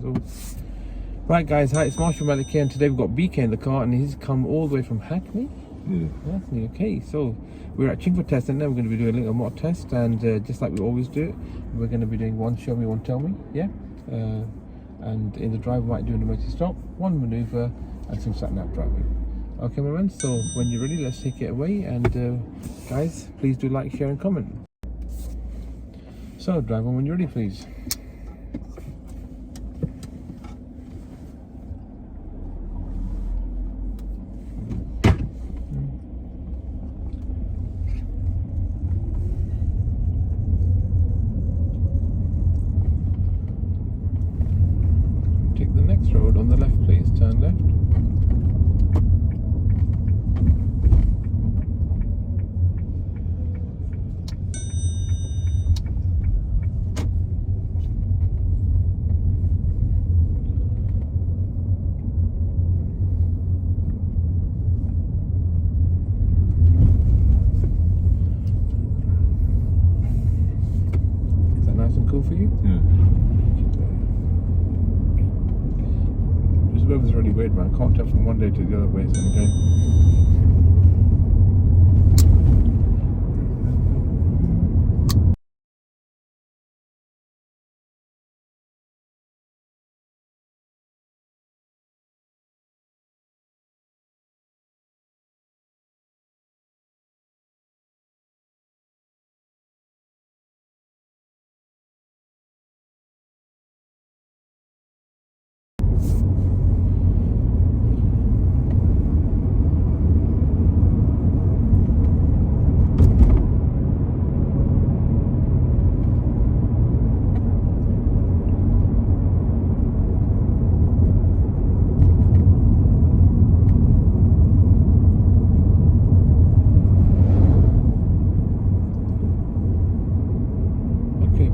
So, right guys, hi, it's Marshall Malik here, and today we've got BK in the car and he's come all the way from Hackney. Hackney, okay. So we're at Chingford test and now we're going to be doing a little mock test, and just like we always do, we're going to be doing one show me, one tell me, yeah? And in the drive we might do an emergency stop, one manoeuvre and some sat-nav driving. Okay my friends, so when you're ready, let's take it away, and guys, please do like, share and comment. So driver, when you're ready please. Take the next road on the left please, turn left. Cool for you? Yeah. This weather's really weird, man. I can't tell from one day to the other where it's going to go.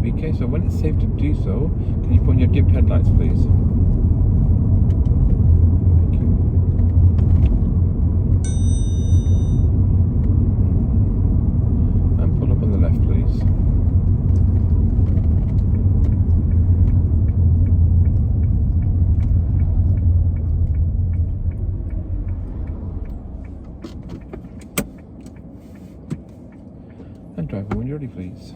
Okay, so when it's safe to do so, can you put on your dipped headlights please? Thank you. And pull up on the left please. And driver, when you're ready please.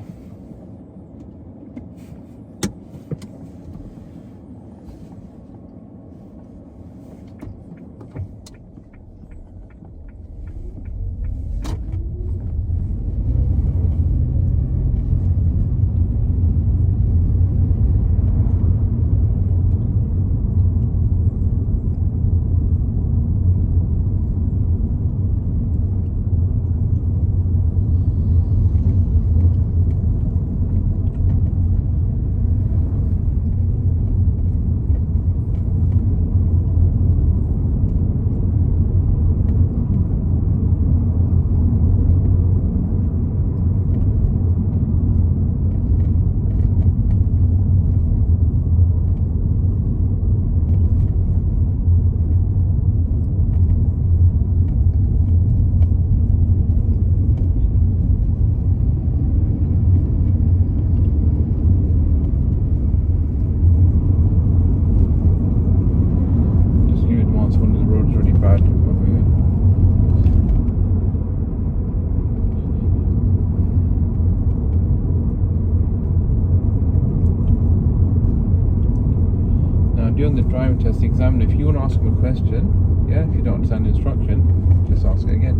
During the driving test, the examiner, if you want to ask them a question, yeah, if you don't understand the instruction, just ask it again.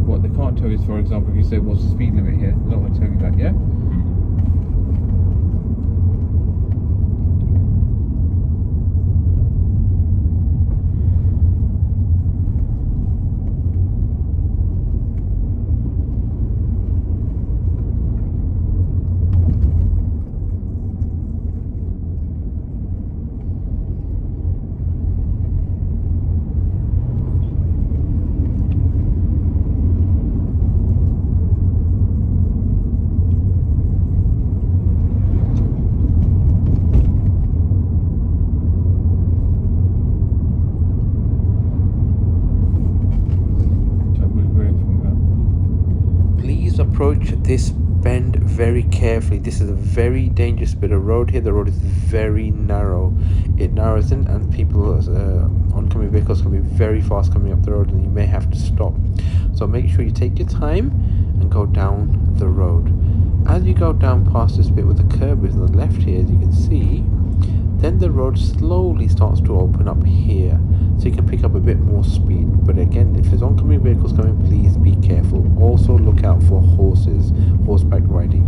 What they can't tell you is, for example, if you say, what's the speed limit here? They don't want to tell you that, yeah? approach this bend very carefully. This is a very dangerous bit of road here. The road is very narrow. It narrows in, and people, oncoming vehicles can be very fast coming up the road, and you may have to stop. So make sure you take your time and go down the road. As you go down past this bit with the curb on the left here, as you can see, then the road slowly starts to open up here, so you can pick up a bit more speed. But again, if there's oncoming vehicles coming, please be careful. Also look out for horses, horseback riding.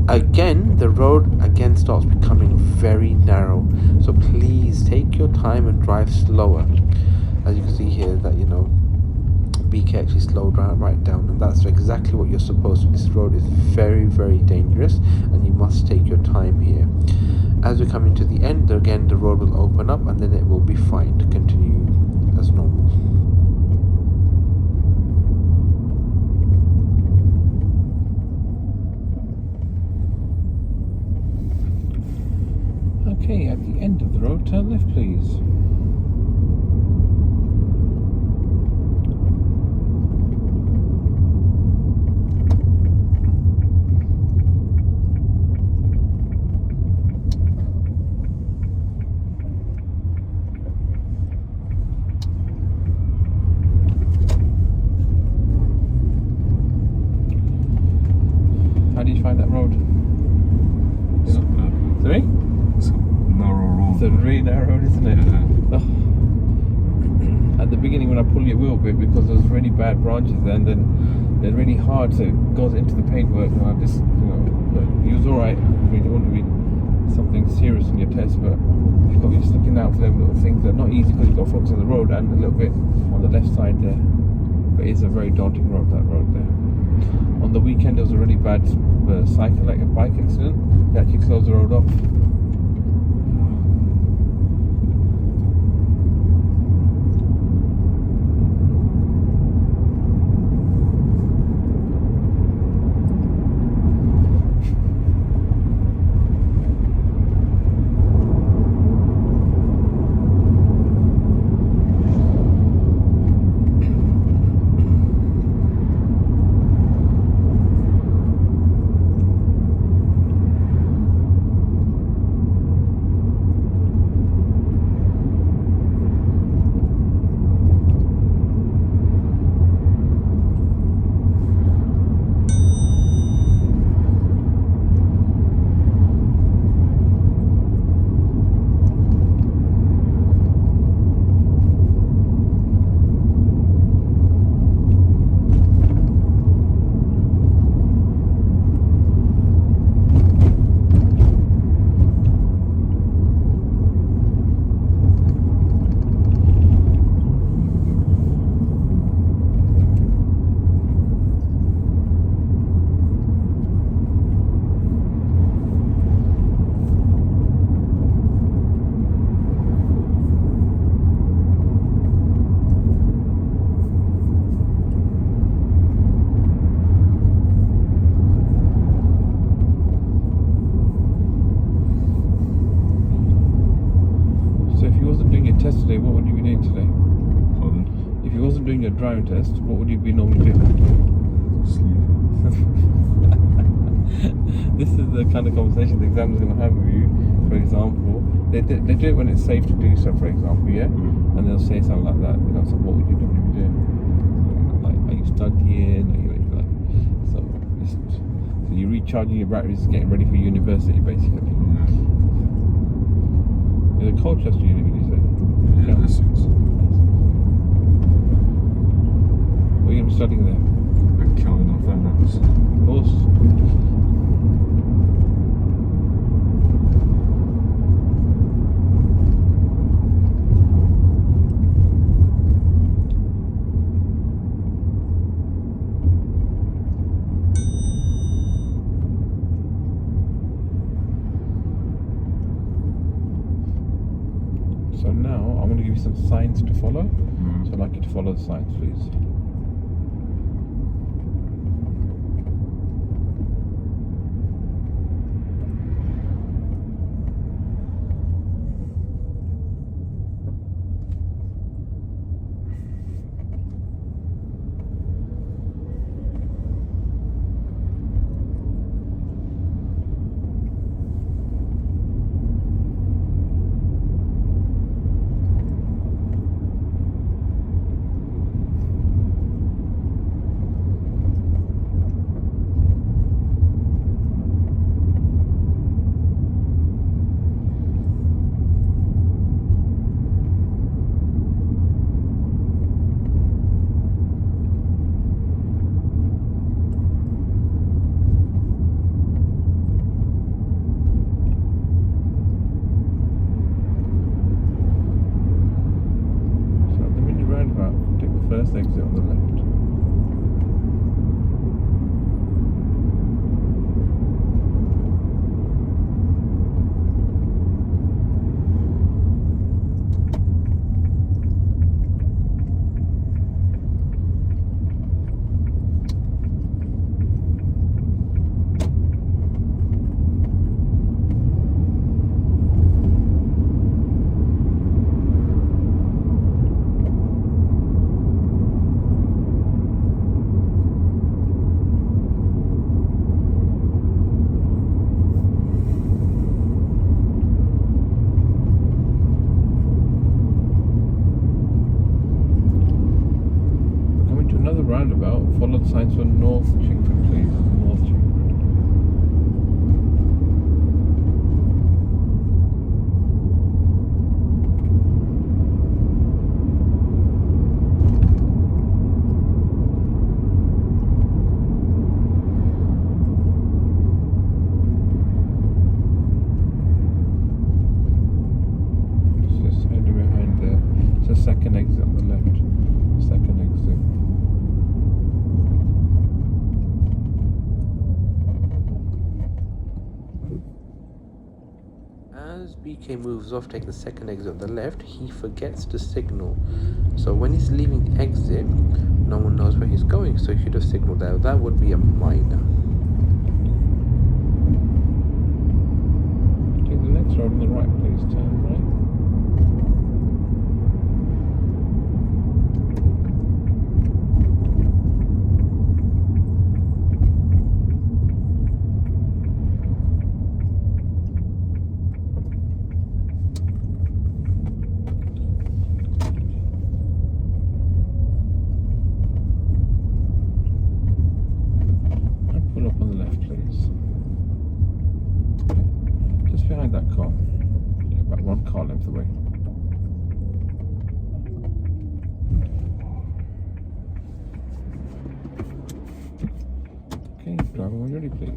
Again, the road again starts becoming very narrow, so please take your time and drive slower. As you can see here, that BK actually slowed right down, and that's exactly what you're supposed to. This road is very, very dangerous, and you must take your time here. As we're coming to the end, again the road will open up, and then it will be fine to continue as normal. Okay, at the end of the road, turn left, please. How did you find that road? Sorry? It's a narrow road. It's a really narrow road, isn't it? Yeah. Oh. At the beginning, when I pull your wheel a bit, because there's really bad branches there, and then they're really hard, so it goes into the paintwork. And I just, you was alright. I mean, it wouldn't be something serious in your test, but you're just looking out for them little things. They're not easy because you've got to focus on the road and a little bit on the left side there. But it's a very daunting road, that road there. On the weekend, there was a really bad bike accident. They actually closed the road off. Test today, what would you be doing today? Pardon? If you wasn't doing your driving test, what would you be normally doing? Sleeping. This is the kind of conversation the examiner's going to have with you. For example, they do it when it's safe to do so, for example, yeah? And they'll say something like that, so what would you normally be doing? Like, are you studying? Are you like, so you're recharging your batteries, getting ready for university, basically. Yeah. Is it Colchester University, say? Yeah, Essex. What are you going to be studying there? Accounting and finance. Of course. So now I'm going to give you some signs to follow. So I'd like you to follow the signs, please. follow the signs for North Chingford, please. North Chingford. Just heading behind there. It's a second exit on the left. Second exit. As BK moves off, taking the second exit on the left, he forgets to signal. So when he's leaving the exit, no one knows where he's going, so he should have signaled out. That would be a minor. Take the next road on the right, please. Turn right. Pull up on the left, please. Just behind that car. Yeah, about one car length away. Okay, driver when you're ready, please.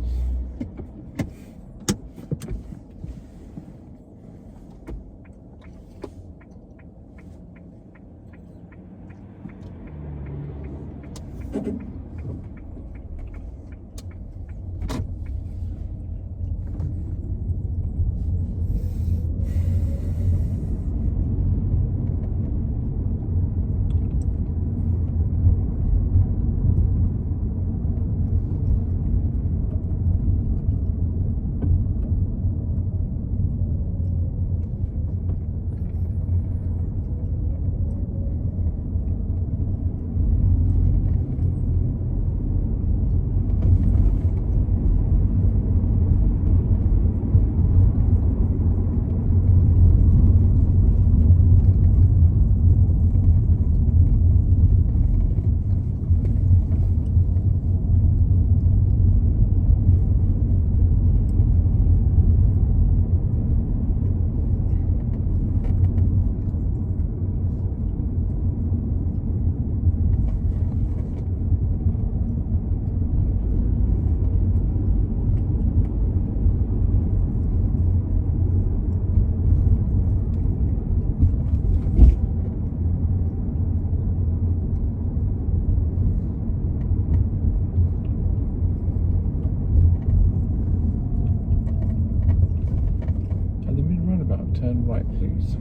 Turn right, please.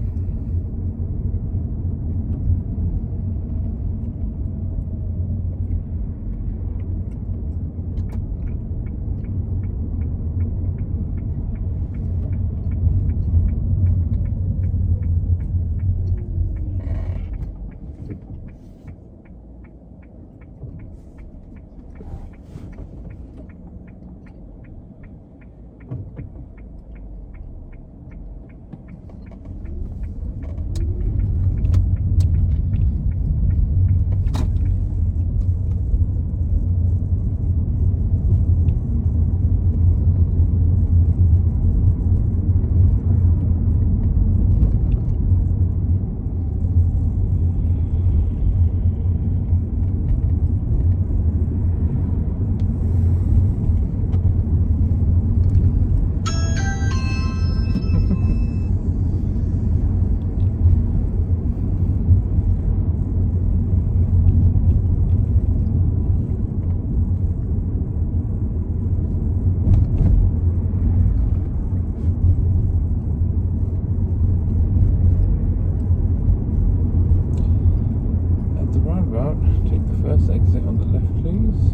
Exit on the left, please.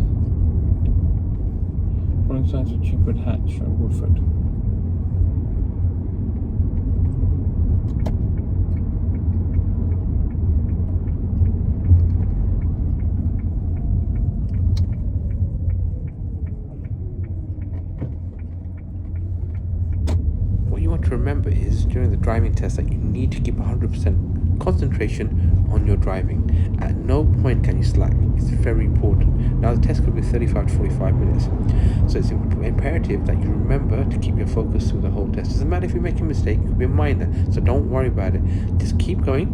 Following signs for Chingford Hatch and Woodford. What you want to remember is during the driving test that you need to keep 100% concentration on your driving. At no point can you slack. It's very important. Now the test could be 35 to 45 minutes. So it's imperative that you remember to keep your focus through the whole test. Doesn't matter if you make a mistake, it could be minor. So don't worry about it. Just keep going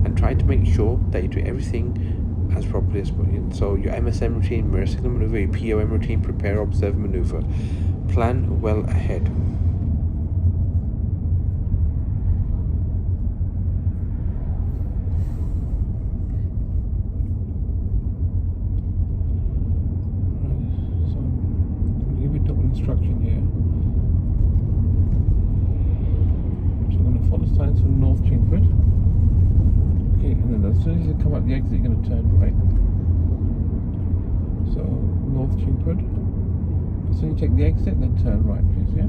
and try to make sure that you do everything as properly as possible. So your MSM routine, mirror signal maneuver, your POM routine, prepare, observe, maneuver. Plan well ahead. Instruction here. So we're going to follow signs from North Chingford. Okay, and then as soon as you come out the exit, you're going to turn right. So North Chingford. As soon as you take the exit, then turn right, please. Yeah.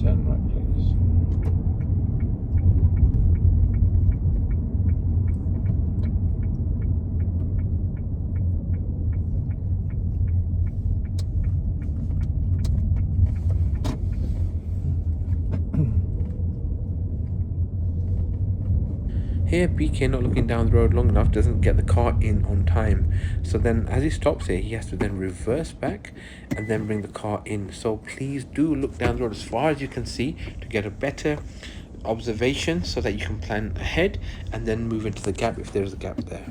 Turn right, please. Here, BK not looking down the road long enough doesn't get the car in on time. So then as he stops here, he has to then reverse back and then bring the car in. So please do look down the road as far as you can see to get a better observation so that you can plan ahead and then move into the gap if there's a gap there.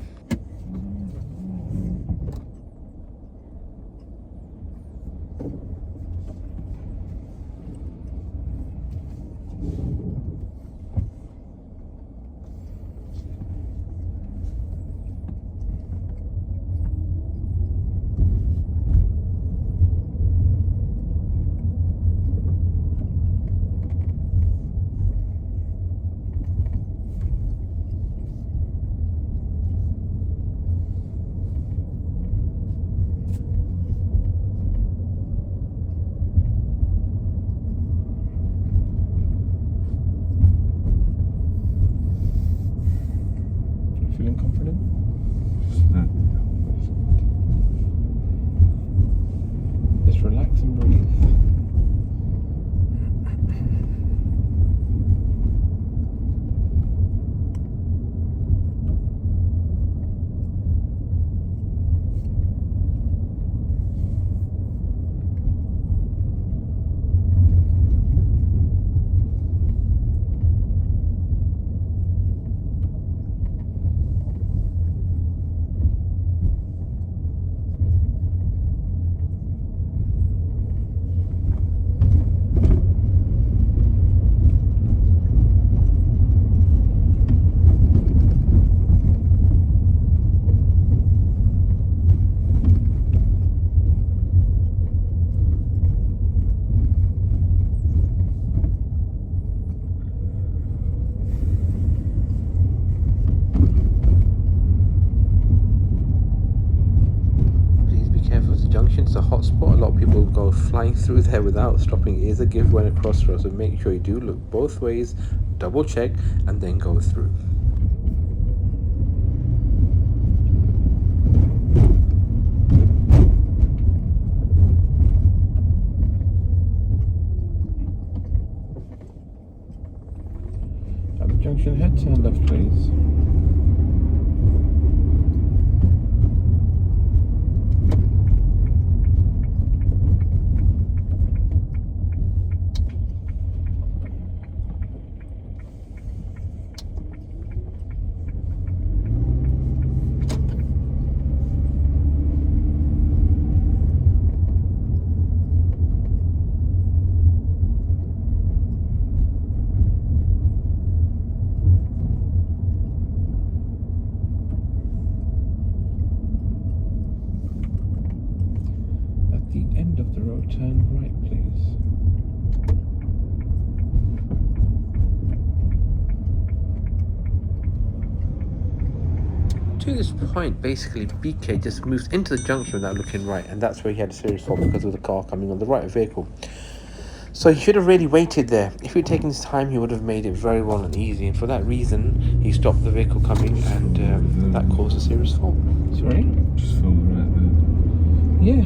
Feeling confident? Just relax and breathe. Junction's a hot spot. A lot of people go flying through there without stopping. It is a giveaway and a crossroads, so make sure you do look both ways, double check, and then go through. At the junction, head turn left, please. End of the road, turn right, please. To this point, basically, BK just moves into the junction without looking right, and that's where he had a serious fault because of the car coming on the right vehicle. So he should have really waited there. If he'd taken his time, he would have made it very well and easy, and for that reason, he stopped the vehicle coming, and that caused a serious fault. Sorry? Just filming right there. Yeah.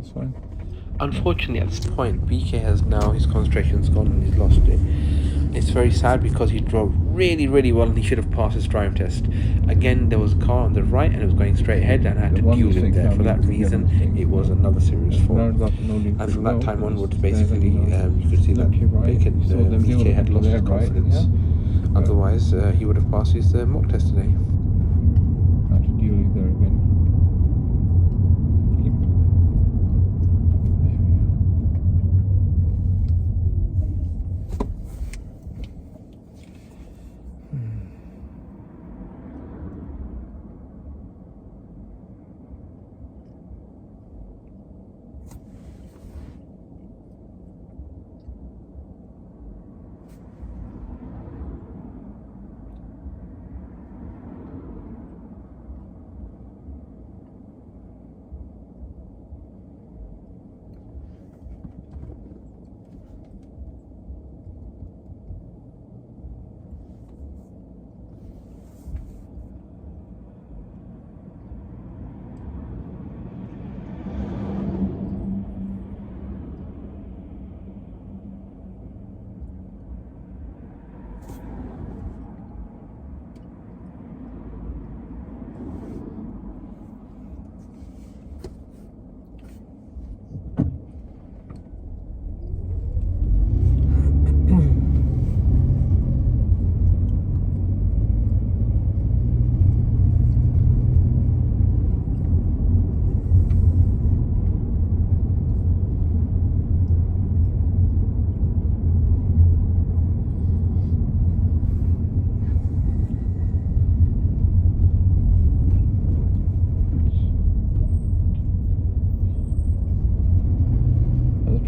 That's fine. Unfortunately, at this point, BK has now, his concentration's gone and he's lost it. It's very sad because he drove really, really well and he should have passed his drive test. Again, there was a car on the right and it was going straight ahead and I had The to one deal with him mistake there. that For we that need to get reason, mistakes, it was yeah. another serious fault. Now it's up and only And from pretty that time low, onwards, it's basically, there's you could see that left to right. BK, So them BK had people lost his there, right, confidence. yeah. Otherwise, he would have passed his mock test today. Have to deal with there again. Keep.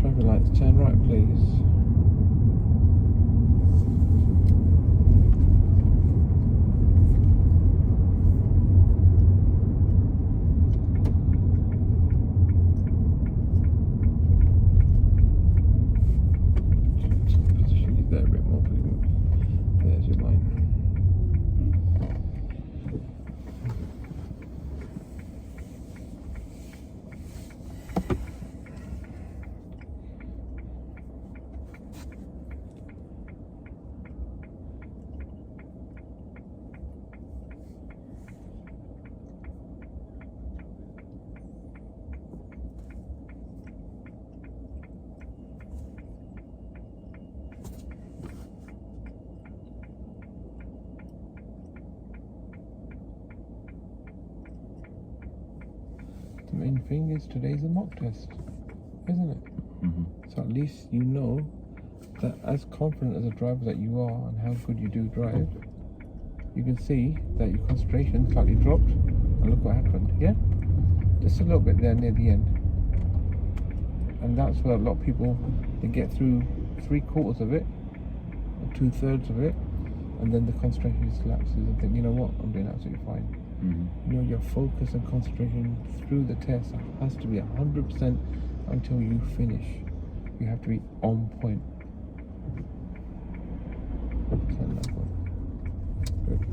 Traffic lights, turn right, please. Position you there a bit more, please. There's your line. The main thing is today's a mock test, isn't it? Mm-hmm. So at least you know that as confident as a driver that you are and how good you do drive, you can see that your concentration slightly dropped and look what happened, yeah? Just a little bit there near the end. And that's where a lot of people, they get through 3/4 of it, or 2/3 of it, and then the concentration just lapses and think, you know what, I'm doing absolutely fine. Mm-hmm. You know, your focus and concentration through the test has to be 100% until you finish. You have to be on point. Turn that one. Good.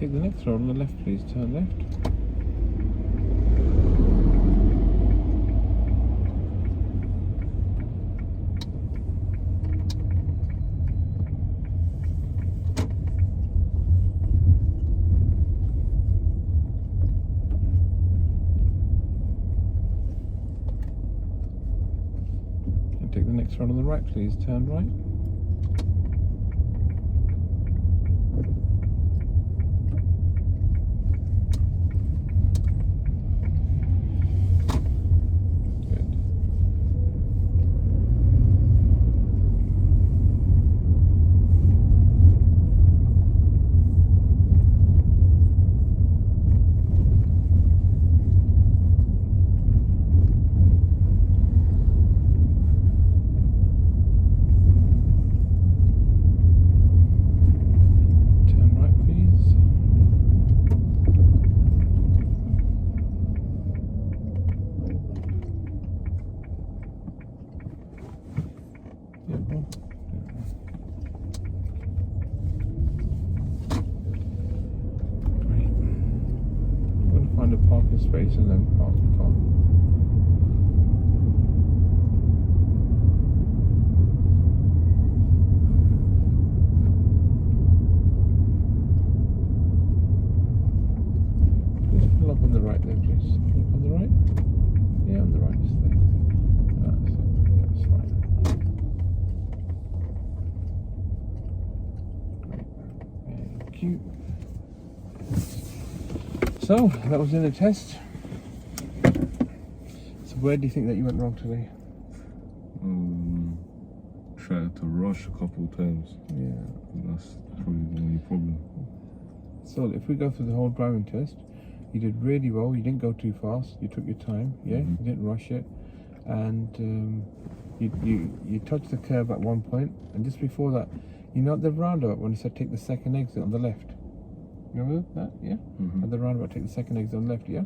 Take the next road on the left, please. Turn left. And take the next road on the right, please. Turn right. Find a parking space and then park the car. Just pull up on the right there, please. Pull up on the right? Yeah, on the right, just there. That's fine. Great. Thank you. So, that was in the test. So where do you think that you went wrong today? Tried to rush a couple of times. Yeah. That's probably the only problem. So if we go through the whole driving test, you did really well. You didn't go too fast. You took your time. Yeah. You didn't rush it, and you touched the curb at one point, and just before that, you know at the roundabout when it said take the second exit on the left. Remember that? Yeah. At the roundabout, take the second exit on the left. Yeah.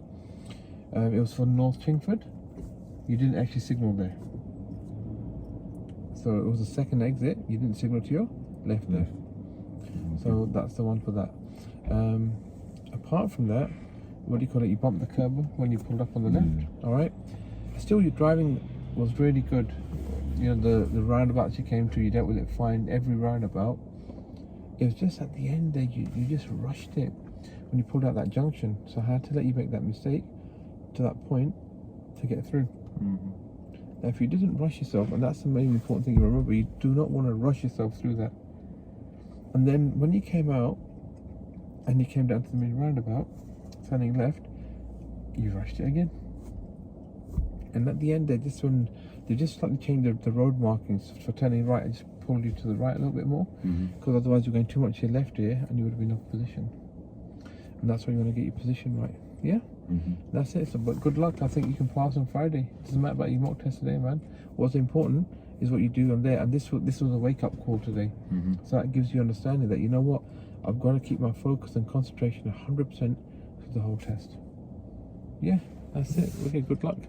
It was for North Chingford. You didn't actually signal there. So it was the second exit. You didn't signal to your left there. So that's the one for that. Apart from that, what do you call it? You bumped the curb when you pulled up on the left. All right. Still, your driving was really good. You know, the roundabouts you came to, you dealt with it fine. Every roundabout. It was just at the end there, you just rushed it when you pulled out that junction. So I had to let you make that mistake to that point to get through. Now, if you didn't rush yourself, and that's the main important thing you remember, you do not want to rush yourself through that. And then when you came out and you came down to the main roundabout, turning left, you rushed it again. And at the end there, just when they just slightly changed the road markings for turning right, I just pulled you to the right a little bit more, because otherwise you're going too much to your left here and you would have been off position. And that's why you want to get your position right. Yeah. That's it. So, but good luck. I think you can pass on Friday. Doesn't matter about your mock test today, man. What's important is what you do on there. And this was a wake up call today. So that gives you understanding that, you know what, I've got to keep my focus and concentration 100% for the whole test. Yeah, that's it. Okay, good luck.